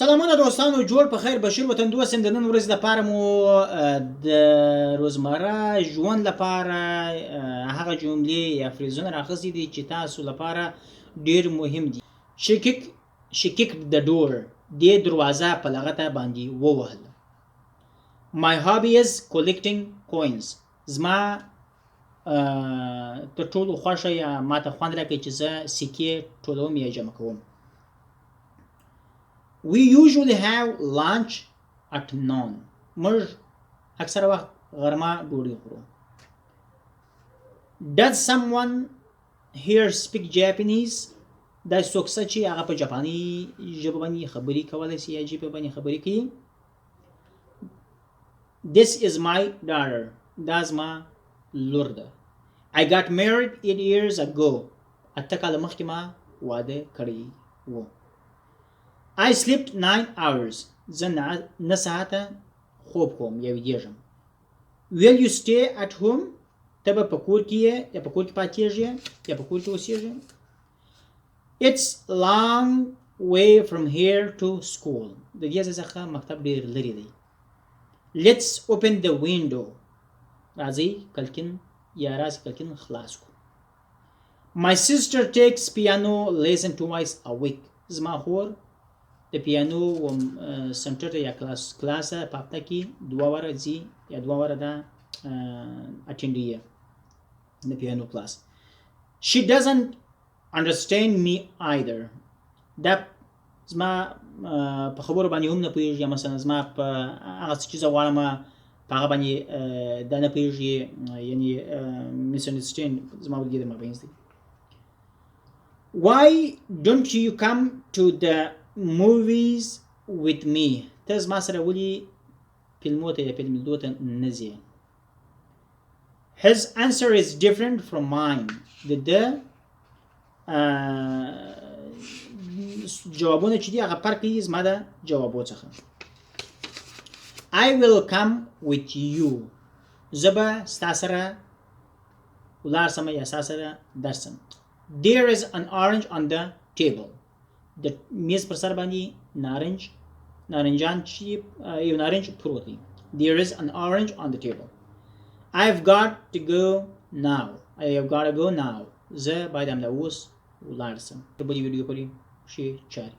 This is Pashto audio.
سلامونه دوستانو، جوړ په خیر. بشیر وطندوست د نن ورځ لپاره مو د روزمره ژوند لپاره هغه جملې یا فریزونه راخستي دي چې تاسو لپاره ډیر مهم دي. she kicked the door. دې دروازه په لغته باندې ووهله. My hobby is collecting coins. زما تر ټولو خوښه یا ماته خوند راکوي چې زه سکې ټولوم یا جمع کوم. We usually have lunch at noon. موږ اکثر وخت غرمه ډوډۍ خورو. Does someone here speak Japanese? دا څوک څه چې هغه په جاپاني ژبه باندې خبرې کولی شي یا ژبه باندې خبرې کوي. This is my daughter. دا زما لور ده. I got married 8 years ago. 8 کاله مخکې ما واده کړی و. I slept 9 hours. زه 9 ساعته خوب کوم یا ویدېږم. Will you stay at home? ته به په کور کې یې یا په کور کې پاتېږې یا په کور کې اوسېږې. It's long way from here to school. د دې ځای څخه مکتب ډېر لرې دی. Let's open the window. راځئ کړکۍ یا راسئ کړکۍ خلاص کړو. My sister takes piano lesson twice a week. زما خور د پیانو سنټر ته یا کلاسه په هفته کې 2 واره ځي یا 2 واره دا اټینډوي د پیانو کلاس. She doesn't understand me either. دا زما په خبرو باندې هم نه پوهېږي یا مثلا زما په هغه څه چې زه غواړم په هغه باندې دا نه پوهېږي، یعنې misunderstand زما ولګي د مابینځ دی. Why don't you come to the movies with me? ته زما سره ولې فلمو ته یا فلم لیدو ته نه ځې. His answer is different from mine. د ده جوابونه چې دي هغه فرق کوي زما د جوابو څخه. I will come with you. زه به ستا سره ولاړ سم یا ستا سره درسم. There is an orange on the table. د میز پر سر باندې نارنجان چې یو نارنج پروت دی. There is an orange on the table. I've got to go now. زه باید همدا اوس ولاړ سم. په بلې ویډیو پورې ښې چارې.